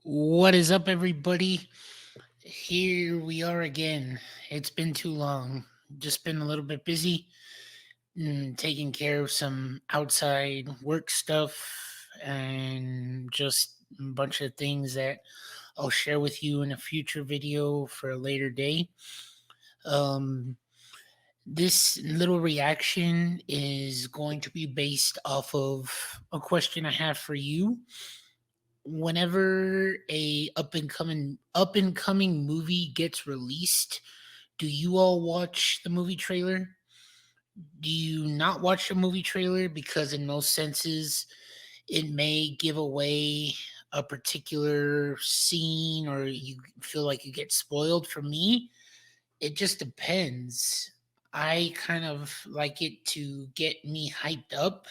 What is up, everybody? Here we are again. It's been too long. Just been a little bit busy, taking care of some outside work stuff and just a bunch of things that I'll share with you in a future video for a later day. Um, this little reaction is going to be based off of a question I have for you. Whenever a up and coming movie gets released, do you all watch the movie trailer? Do you not watch the movie trailer because in most senses it may give away a particular scene or you feel like you get spoiled? For me, it just depends. I kind of like it to get me hyped up,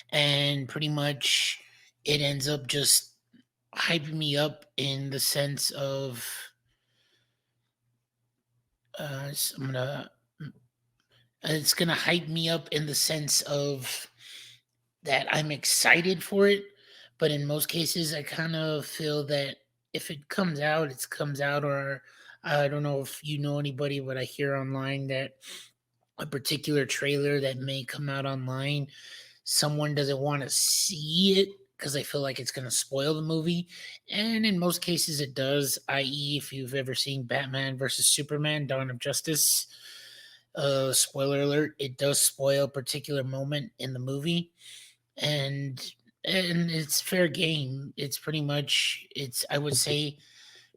and pretty much it ends up just hyping me up in the sense of I'm gonna it's gonna hype me up in the sense of that I'm excited for it. But in most cases I kind of feel that if it comes out, it comes out. Or I don't know if you know anybody, but I hear online that a particular trailer that may come out online, someone doesn't want to see it because I feel like it's going to spoil the movie. And in most cases, it does, i.e., if you've ever seen Batman versus Superman Dawn of Justice, spoiler alert, it does spoil a particular moment in the movie. And it's fair game. It's pretty much, it's, I would say,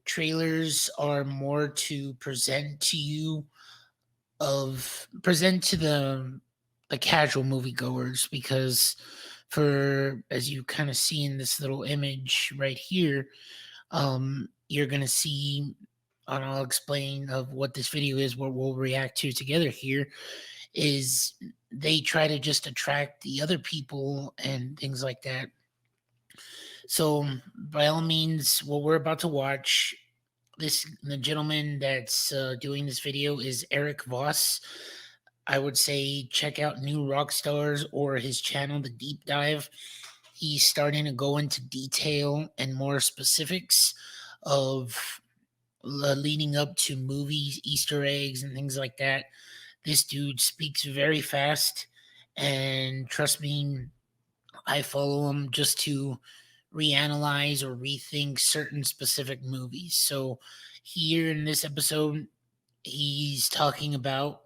trailers are more to present to you, of present to the casual moviegoers, because for, as you kind of see in this little image right here, you're gonna see, and I'll explain of what this video is, what we'll react to together here, is they try to just attract the other people and things like that. So by all means, what we're about to watch, the gentleman that's doing this video is Eric Voss. I would say check out New Rockstars or his channel, The Deep Dive. He's starting to go into detail and more specifics of leading up to movies, Easter eggs, and things like that. This dude speaks very fast, and trust me, I follow him just to reanalyze or rethink certain specific movies. So here in this episode, he's talking about,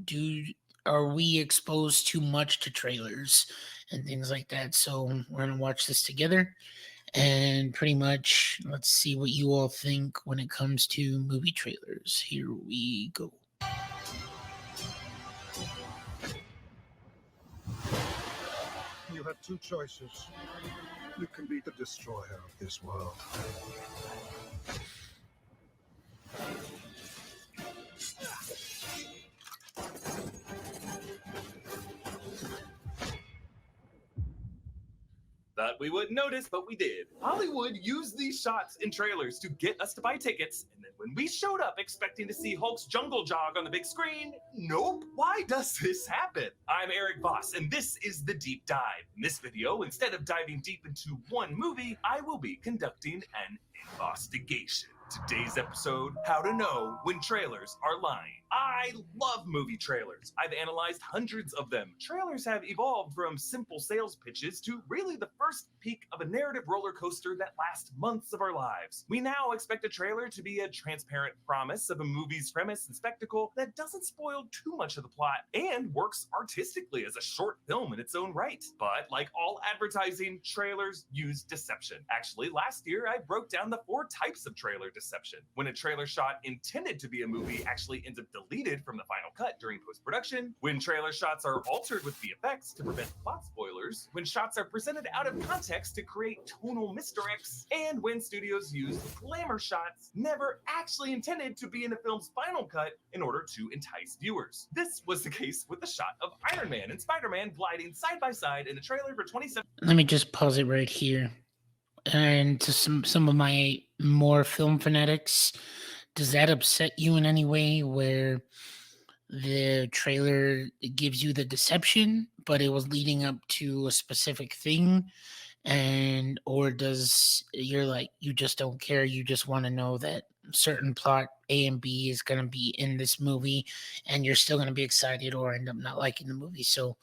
dude, are we exposed too much to trailers and things like that? So we're gonna watch this together, and pretty much let's see what you all think when it comes to movie trailers. Here we go. You have two choices. You can be the destroyer of this world. Thought we wouldn't notice, but we did. Hollywood used these shots in trailers to get us to buy tickets, and then when we showed up expecting to see Hulk's jungle jog on the big screen, nope. Why does this happen? I'm Eric Voss, and this is The Deep Dive. In this video, instead of diving deep into one movie, I will be conducting an investigation. Today's episode, how to know when trailers are lying. I love movie trailers. I've analyzed hundreds of them. Trailers have evolved from simple sales pitches to really the first peak of a narrative roller coaster that lasts months of our lives. We now expect a trailer to be a transparent promise of a movie's premise and spectacle that doesn't spoil too much of the plot and works artistically as a short film in its own right. But like all advertising, trailers use deception. Actually, last year I broke down the 4 types of trailer deception. When a trailer shot intended to be a movie actually ends up deleted from the final cut during post-production, when trailer shots are altered with VFX to prevent plot spoilers, when shots are presented out of context to create tonal misdirects, and when studios use glamour shots never actually intended to be in the film's final cut in order to entice viewers. This was the case with the shot of Iron Man and Spider-Man gliding side by side in a trailer for 27. Let me just pause it right here. And to some of my more film fanatics, does that upset you in any way, where the trailer gives you the deception, but it was leading up to a specific thing, and or does you're like you just don't care, you just want to know that certain plot A and B is going to be in this movie and you're still going to be excited or end up not liking the movie. So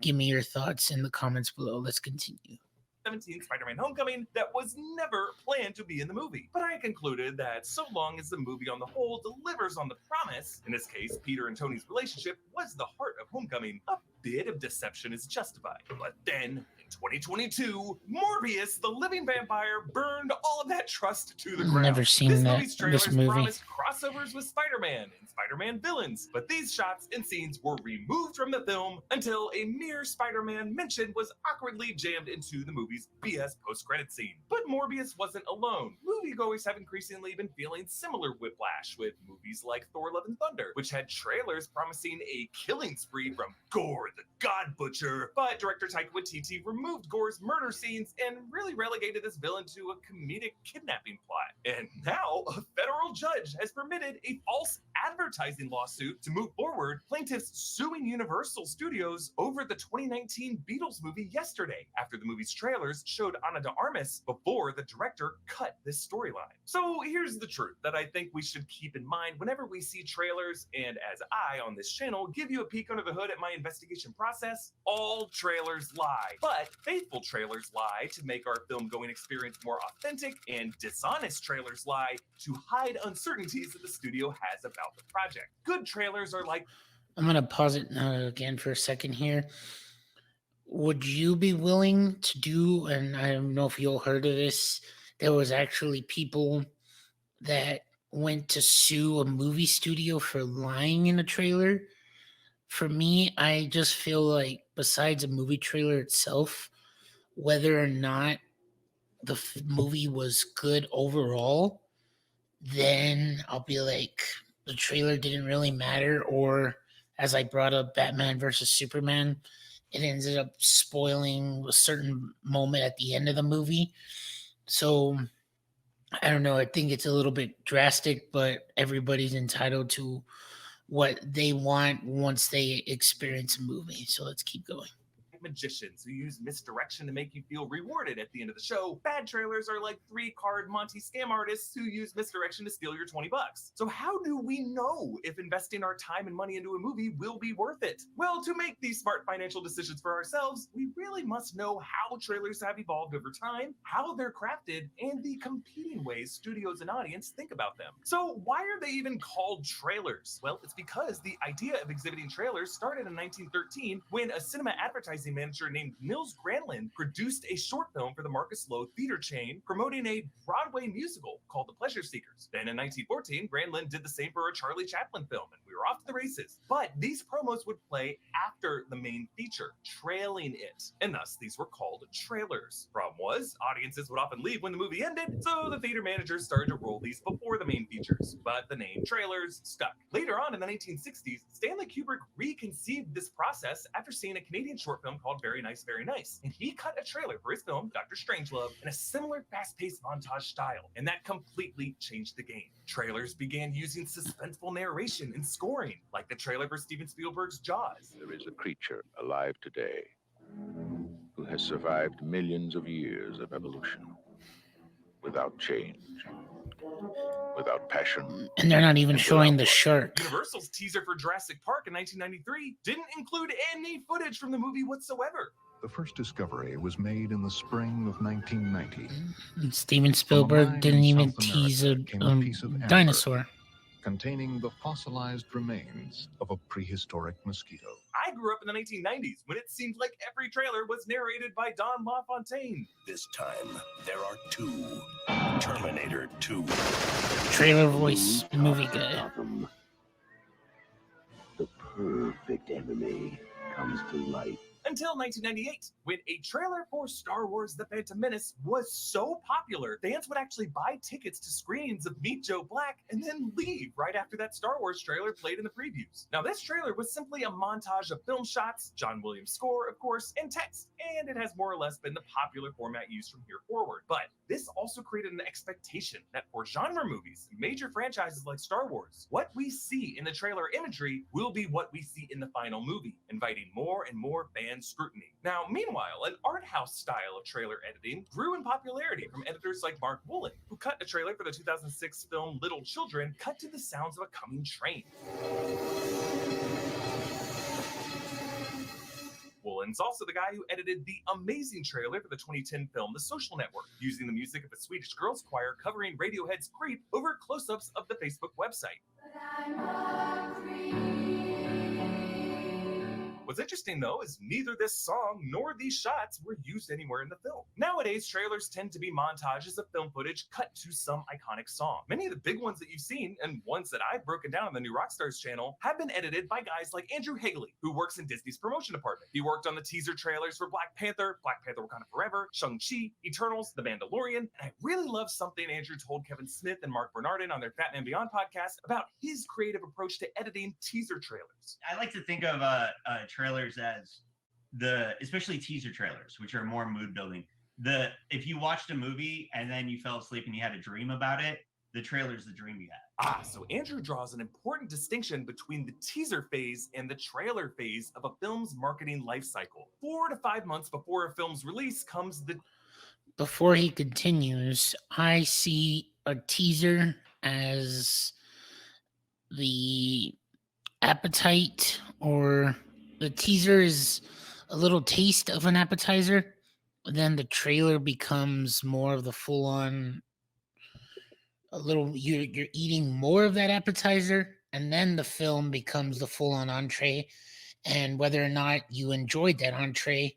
give me your thoughts in the comments below. Let's continue. 17 Spider-Man Homecoming that was never planned to be in the movie. But I concluded that so long as the movie on the whole delivers on the promise, in this case, Peter and Tony's relationship was the heart of Homecoming, a bit of deception is justified. But then, in 2022, Morbius, the living vampire, burned all of that trust to the ground. Never seen this that movie's trailers this movie. promised crossovers with Spider-Man and Spider-Man villains, but these shots and scenes were removed from the film until a mere Spider-Man mention was awkwardly jammed into the movie's BS post-credit scene. But Morbius wasn't alone. Moviegoers have increasingly been feeling similar whiplash with movies like Thor: Love and Thunder, which had trailers promising a killing spree from Gore the God Butcher, but director Taika Waititi removed Gore's murder scenes and really relegated this villain to a comedic kidnapping plot. And now, a federal judge has permitted a false advertising lawsuit to move forward, plaintiffs suing Universal Studios over the 2019 Beatles movie yesterday, after the movie's trailers showed Ana de Armas before the director cut this storyline. So here's the truth that I think we should keep in mind whenever we see trailers, and as I, on this channel, give you a peek under the hood at my investigation process, all trailers lie. But faithful trailers lie to make our film-going experience more authentic, and dishonest trailers lie to hide uncertainties that the studio has about the project. Good trailers are like... I'm going to pause it again for a second here. Would you be willing to do, and I don't know if you all heard of this, there was actually people that went to sue a movie studio for lying in a trailer? For me, I just feel like besides a movie trailer itself, whether or not the movie was good overall, then I'll be like, the trailer didn't really matter. Or as I brought up Batman versus Superman, it ended up spoiling a certain moment at the end of the movie. So I don't know. I think it's a little bit drastic, but everybody's entitled to what they want once they experience a movie. So let's keep going. Magicians who use misdirection to make you feel rewarded at the end of the show. Bad trailers are like 3-card Monty scam artists who use misdirection to steal your 20 bucks. So how do we know if investing our time and money into a movie will be worth it? Well, to make these smart financial decisions for ourselves, we really must know how trailers have evolved over time, how they're crafted, and the competing ways studios and audience think about them. So why are they even called trailers? Well, it's because the idea of exhibiting trailers started in 1913 when a cinema advertising manager named Nils Granlund produced a short film for the Marcus Loew theater chain promoting a Broadway musical called The Pleasure Seekers. Then in 1914, Granlund did the same for a Charlie Chaplin film, and we were off to the races. But these promos would play after the main feature, trailing it, and thus these were called trailers. Problem was, audiences would often leave when the movie ended, so the theater managers started to roll these before the main features, but the name trailers stuck. Later on in the 1960s, Stanley Kubrick reconceived this process after seeing a Canadian short film called Very Nice, Very Nice. And he cut a trailer for his film, Dr. Strangelove, in a similar fast-paced montage style. And that completely changed the game. Trailers began using suspenseful narration and scoring, like the trailer for Steven Spielberg's Jaws. There is a creature alive today who has survived millions of years of evolution without change, without passion. And they're not even showing the shark. Universal's teaser for Jurassic Park in 1993 didn't include any footage from the movie whatsoever. The first discovery was made in the spring of 1990. And Steven Spielberg didn't even tease a dinosaur. Containing the fossilized remains of a prehistoric mosquito. I grew up in the 1990s when it seemed like every trailer was narrated by Don LaFontaine. This time, there are two. Terminator 2. Trailer voice movie guy. The perfect enemy comes to life. Until 1998, when a trailer for Star Wars The Phantom Menace was so popular, fans would actually buy tickets to screenings of Meet Joe Black and then leave right after that Star Wars trailer played in the previews. Now, this trailer was simply a montage of film shots, John Williams' score, of course, and text, and it has more or less been the popular format used from here forward. But this also created an expectation that for genre movies, major franchises like Star Wars, what we see in the trailer imagery will be what we see in the final movie, inviting more and more fans and scrutiny. Now, meanwhile, an art house style of trailer editing grew in popularity from editors like Mark Woolen, who cut a trailer for the 2006 film Little Children, cut to the sounds of a coming train. Woolen's also the guy who edited the amazing trailer for the 2010 film The Social Network, using the music of a Swedish girls choir covering Radiohead's Creep over close-ups of the Facebook website. What's interesting, though, is neither this song nor these shots were used anywhere in the film. Nowadays, trailers tend to be montages of film footage cut to some iconic song. Many of the big ones that you've seen, and ones that I've broken down on the new Rockstars channel, have been edited by guys like Andrew Hagley, who works in Disney's promotion department. He worked on the teaser trailers for Black Panther Wakanda Forever, Shang-Chi, Eternals, The Mandalorian, and I really love something Andrew told Kevin Smith and Mark Bernardin on their Fat Man Beyond podcast about his creative approach to editing teaser trailers. I like to think of trailers as especially teaser trailers, which are more mood building. If you watched a movie and then you fell asleep and you had a dream about it, the trailer's the dream you had. So Andrew draws an important distinction between the teaser phase and the trailer phase of a film's marketing life cycle. 4 to 5 months before a film's release comes the... Before he continues, I see a teaser as the appetite, or the teaser is a little taste of an appetizer. Then the trailer becomes more of the full-on, you're eating more of that appetizer, and then the film becomes the full-on entree. And whether or not you enjoyed that entree,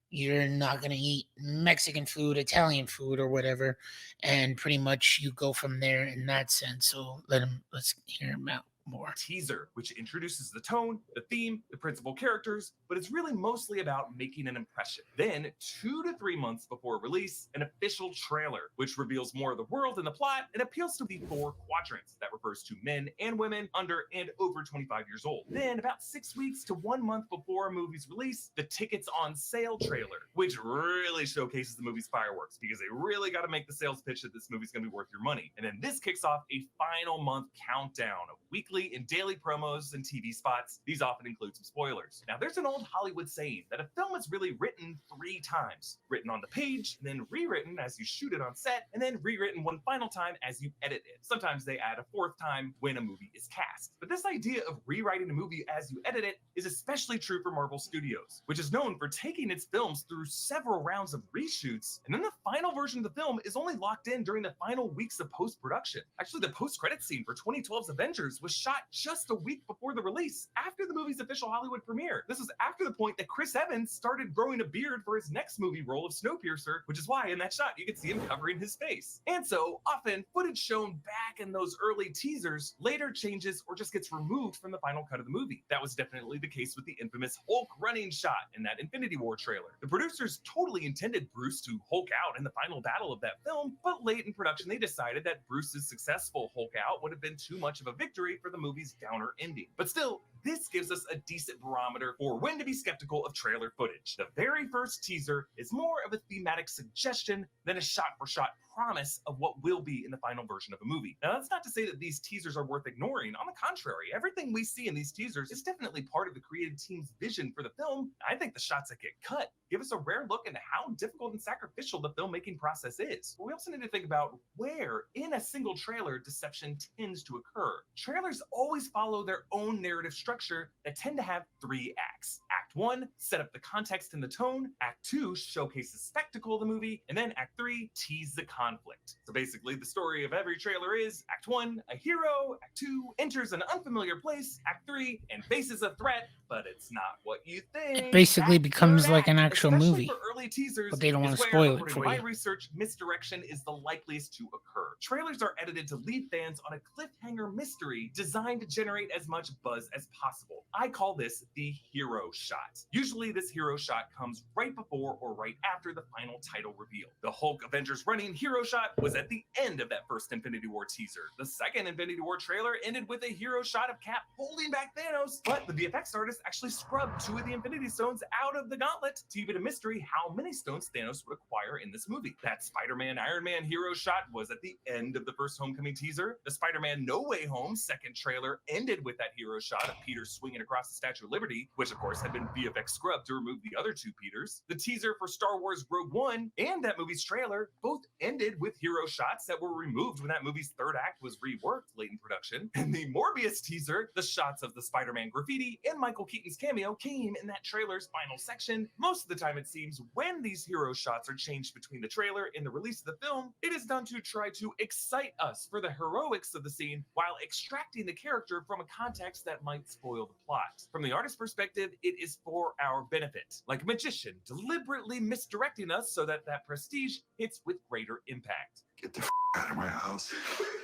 you're not going to eat Mexican food, Italian food, or whatever. And pretty much you go from there in that sense. So let's hear him out more. Teaser, which introduces the tone, the theme, the principal characters, but it's really mostly about making an impression. Then, 2 to 3 months before release, an official trailer, which reveals more of the world and the plot and appeals to the 4 quadrants. That refers to men and women under and over 25 years old. Then, about 6 weeks to 1 month before a movie's release, the tickets on sale trailer, which really showcases the movie's fireworks, because they really got to make the sales pitch that this movie's going to be worth your money. And then this kicks off a final month countdown of weekly and daily promos and TV spots. These often include some spoilers. Now, there's an old Hollywood saying that a film is really written 3 times. Written on the page, and then rewritten as you shoot it on set, and then rewritten one final time as you edit it. Sometimes they add a 4th time when a movie is cast. But this idea of rewriting a movie as you edit it is especially true for Marvel Studios, which is known for taking its films through several rounds of reshoots, and then the final version of the film is only locked in during the final weeks of post-production. Actually, the post-credit scene for 2012's Avengers was shot just a week before the release, after the movie's official Hollywood premiere. This was after the point that Chris Evans started growing a beard for his next movie role of Snowpiercer, which is why in that shot you can see him covering his face. And so often, footage shown back in those early teasers later changes or just gets removed from the final cut of the movie. That was definitely the case with the infamous Hulk running shot in that Infinity War trailer. The producers totally intended Bruce to Hulk out in the final battle of that film, but late in production they decided that Bruce's successful Hulk out would have been too much of a victory for the movie's downer ending. But still, this gives us a decent barometer for when to be skeptical of trailer footage. The very first teaser is more of a thematic suggestion than a shot-for-shot promise of what will be in the final version of a movie. Now, that's not to say that these teasers are worth ignoring. On the contrary, everything we see in these teasers is definitely part of the creative team's vision for the film. I think the shots that get cut give us a rare look into how difficult and sacrificial the filmmaking process is. But we also need to think about where, in a single trailer, deception tends to occur. Trailers always follow their own narrative structure that tend to have 3 acts. Act 1, set up the context and the tone. Act 2, showcase the spectacle of the movie. And then Act 3, tease the conflict. So basically, the story of every trailer is Act 1, a hero. Act 2, enters an unfamiliar place. Act 3, and faces a threat, but it's not what you think. It basically That becomes third like an act, actual especially movie, for early teasers, but they don't want is to where, spoil it according for to my you. research, misdirection is the likeliest to occur. Trailers are edited to leave fans on a cliffhanger mystery designed to generate as much buzz as possible. I call this the hero shot. Usually this hero shot comes right before or right after the final title reveal. The Hulk Avengers running hero shot was at the end of that first Infinity War teaser. The second Infinity War trailer ended with a hero shot of Cap holding back Thanos, but the VFX artist actually scrubbed 2 of the Infinity Stones out of the gauntlet to keep it a mystery how many stones Thanos would acquire in this movie. That Spider-Man Iron Man hero shot was at the end of the first Homecoming teaser. The Spider-Man No Way Home second trailer ended with that hero shot of Peter swinging across the Statue of Liberty, which of course had been VFX scrubbed to remove the other two Peters. The teaser for Star Wars Rogue One and that movie's trailer both ended with hero shots that were removed when that movie's third act was reworked late in production. And the Morbius teaser, the shots of the Spider-Man graffiti and Michael Keaton's cameo came in that trailer's final section. Most of the time, it seems, when these hero shots are changed between the trailer and the release of the film, it is done to try to excite us for the heroics of the scene while extracting the character from a context that might spoil the plot. From the artist's perspective, it is for our benefit, like a magician deliberately misdirecting us so that that prestige hits with greater impact. Get the out of my house.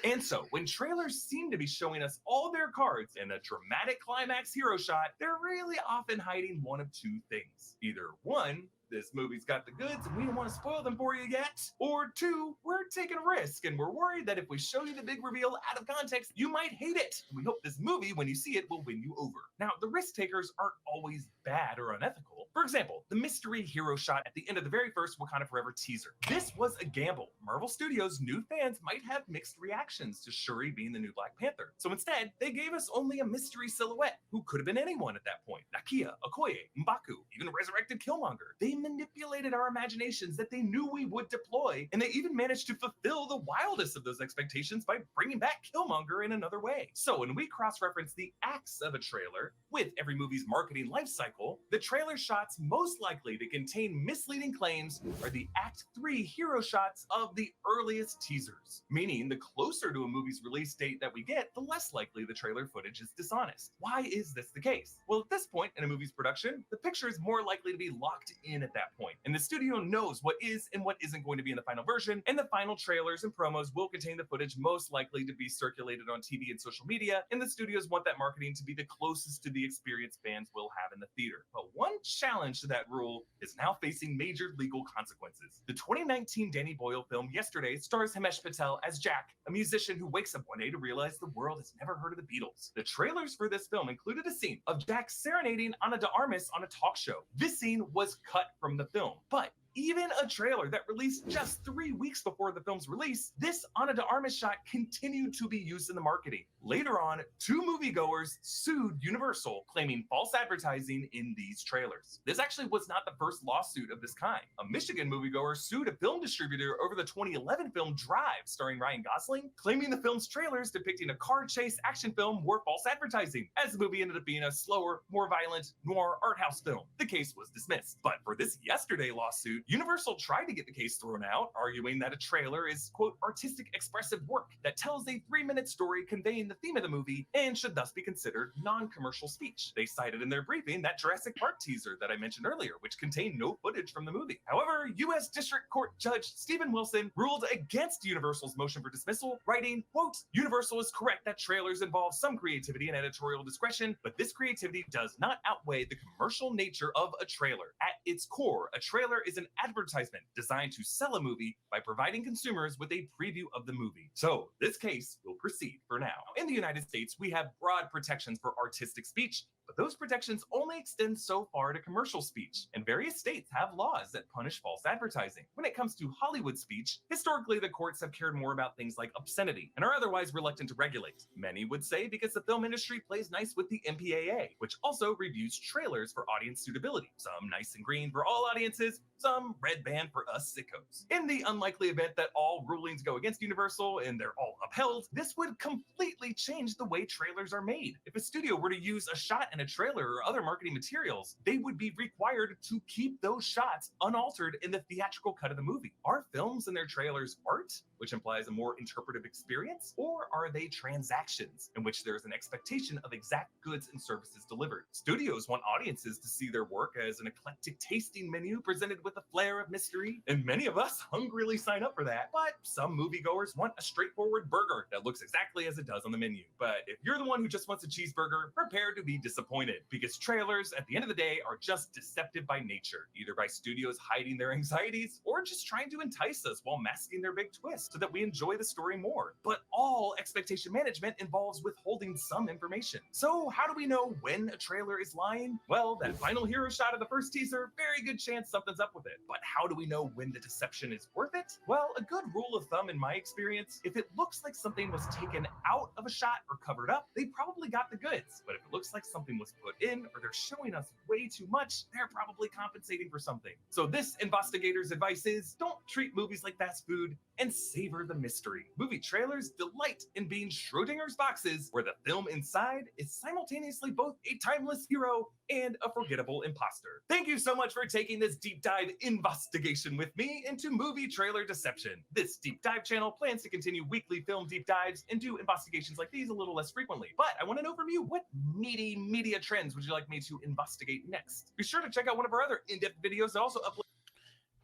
And so, when trailers seem to be showing us all their cards in a dramatic climax hero shot, they're really often hiding one of two things. Either one, this movie's got the goods and we don't want to spoil them for you yet. Or two, we're taking a risk and we're worried that if we show you the big reveal out of context, you might hate it. And we hope this movie, when you see it, will win you over. Now, the risk takers aren't always bad or unethical. For example, the mystery hero shot at the end of the very first Wakanda Forever teaser. This was a gamble. Marvel Studios knew fans might have mixed reactions to Shuri being the new Black Panther. So instead, they gave us only a mystery silhouette who could have been anyone at that point. Nakia, Okoye, M'Baku, even resurrected Killmonger. They manipulated our imaginations that they knew we would deploy, and they even managed to fulfill the wildest of those expectations by bringing back Killmonger in another way. So when we cross-reference the acts of a trailer with every movie's marketing life cycle, the trailer shots most likely to contain misleading claims are the Act 3 hero shots of the earliest teasers, meaning the closer to a movie's release date that we get, the less likely the trailer footage is dishonest. Why is this the case? Well, at this point in a movie's production, the picture is more likely to be locked in at that point, and the studio knows what is and what isn't going to be in the final version, and the final trailers and promos will contain the footage most likely to be circulated on TV and social media, and the studios want that marketing to be the closest to the experience fans will have in the theater. But one challenge to that rule is now facing major legal consequences. The 2019 Danny Boyle film Yesterday stars Himesh Patel as Jack, a musician who wakes up one day to realize the world has never heard of the Beatles. The trailers for this film included a scene of Jack serenading Ana de Armas on a talk show. This scene was cut from the film, but even a trailer that released just 3 weeks before the film's release, this Ana de Armas shot continued to be used in the marketing. Later on, two moviegoers sued Universal, claiming false advertising in these trailers. This actually was not the first lawsuit of this kind. A Michigan moviegoer sued a film distributor over the 2011 film Drive, starring Ryan Gosling, claiming the film's trailers depicting a car chase action film were false advertising, as the movie ended up being a slower, more violent, noir art house film. The case was dismissed. But for this Yesterday lawsuit, Universal tried to get the case thrown out, arguing that a trailer is, quote, artistic expressive work that tells a 3-minute story conveying the theme of the movie and should thus be considered non-commercial speech. They cited in their briefing that Jurassic Park teaser that I mentioned earlier, which contained no footage from the movie. However, U.S. District Court Judge Stephen Wilson ruled against Universal's motion for dismissal, writing, quote, Universal is correct that trailers involve some creativity and editorial discretion, but this creativity does not outweigh the commercial nature of a trailer. At its core, a trailer is an advertisement designed to sell a movie by providing consumers with a preview of the movie. So this case will proceed for now. In the United States, we have broad protections for artistic speech, but those protections only extend so far to commercial speech, and various states have laws that punish false advertising. When it comes to Hollywood speech, historically the courts have cared more about things like obscenity and are otherwise reluctant to regulate. Many would say because the film industry plays nice with the MPAA, which also reviews trailers for audience suitability. Some nice and green for all audiences, some red band for us sickos. In the unlikely event that all rulings go against Universal and they're all upheld, this would completely change the way trailers are made. If a studio were to use a shot in a trailer or other marketing materials, they would be required to keep those shots unaltered in the theatrical cut of the movie. Are films and their trailers art, which implies a more interpretive experience, or are they transactions in which there is an expectation of exact goods and services delivered? Studios want audiences to see their work as an eclectic tasting menu presented with a flair of mystery, and many of us hungrily sign up for that. But some moviegoers want a straightforward burger that looks exactly as it does on the menu. But if you're the one who just wants a cheeseburger, prepare to be disappointed. disappointed because trailers, at the end of the day, are just deceptive by nature, either by studios hiding their anxieties or just trying to entice us while masking their big twist so that we enjoy the story more. But all expectation management involves withholding some information. So how do we know when a trailer is lying? Well, that final hero shot of the first teaser, very good chance something's up with it. But how do we know when the deception is worth it? Well, a good rule of thumb in my experience, if it looks like something was taken out of a shot or covered up, they probably got the goods. But if it looks like something was put in or they're showing us way too much, they're probably compensating for something. So this investigator's advice is don't treat movies like fast food and savor the mystery. Movie trailers delight in being Schrodinger's boxes where the film inside is simultaneously both a timeless hero and a forgettable imposter. Thank you so much for taking this deep dive investigation with me into movie trailer deception. This deep dive channel plans to continue weekly film deep dives and do investigations like these a little less frequently. But I want to know from you, what meaty media trends would you like me to investigate next? Be sure to check out one of our other in-depth videos that also upload.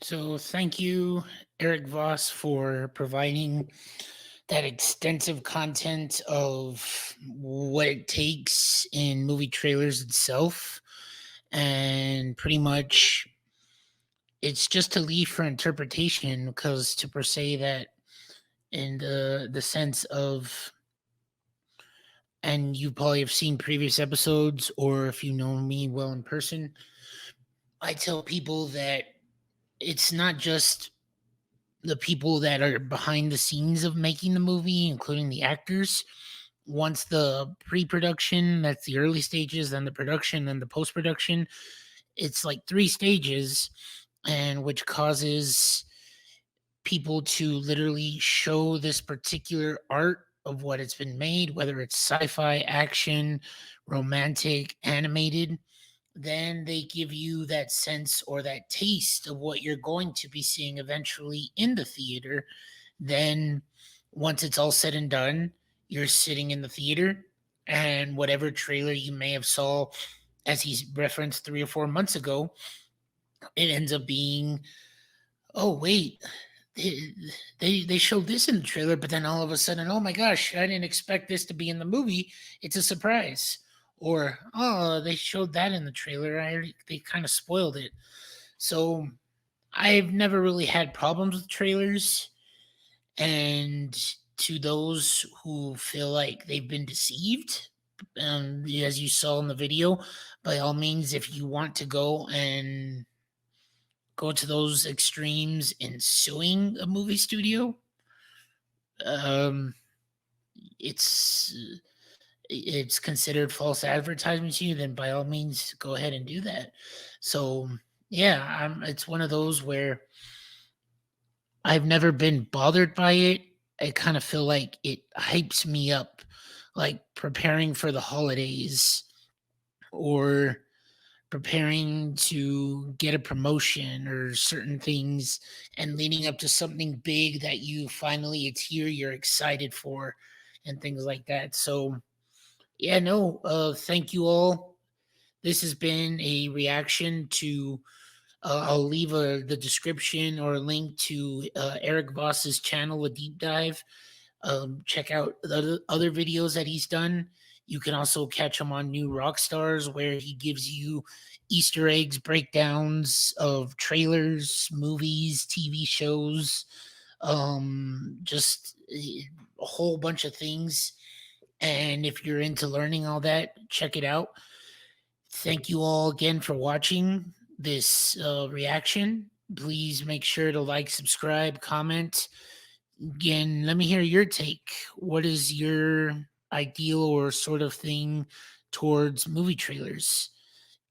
So thank you, Eric Voss, for providing that extensive content of what it takes in movie trailers itself. And pretty much it's just to leave for interpretation, because to per se that in the sense of, and you probably have seen previous episodes, or if you know me well in person, I tell people that it's not just the people that are behind the scenes of making the movie, including the actors. Once the pre-production, that's the early stages, then the production, then the post-production, it's like 3 stages, and which causes people to literally show this particular art of what it's been made, whether it's sci-fi, action, romantic, animated. Then they give you that sense or that taste of what you're going to be seeing eventually in the theater. Then once it's all said and done, you're sitting in the theater, and whatever trailer you may have saw, as he referenced 3 or 4 months ago, it ends up being, oh wait, they showed this in the trailer, but then all of a sudden, oh my gosh, I didn't expect this to be in the movie. It's a surprise. Or, oh, they showed that in the trailer. They kind of spoiled it. So I've never really had problems with trailers. And to those who feel like they've been deceived, as you saw in the video, by all means, if you want to go and go to those extremes in suing a movie studio, um, it's considered false advertisement to you, then by all means go ahead and do that. So yeah, it's one of those where I've never been bothered by it. I kind of feel like it hypes me up, like preparing for the holidays or preparing to get a promotion or certain things, and leading up to something big that you finally, it's here, you're excited for, and things like that. So yeah, no, thank you all. This has been a reaction to, I'll leave the description or a link to Eric Voss's channel, a deep dive. Check out the other videos that he's done. You can also catch him on New Rockstars, where he gives you Easter eggs, breakdowns of trailers, movies, TV shows, just a whole bunch of things. And if you're into learning all that, check it out. Thank you all again for watching this reaction. Please make sure to like, subscribe, comment. Again, let me hear your take. What is your ideal or sort of thing towards movie trailers?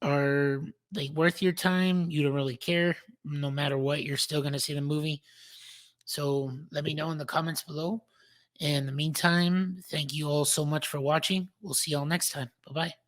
Are they worth your time? You don't really care. No matter what, you're still going to see the movie. So let me know in the comments below. In the meantime, thank you all so much for watching. We'll see y'all next time. Bye-bye.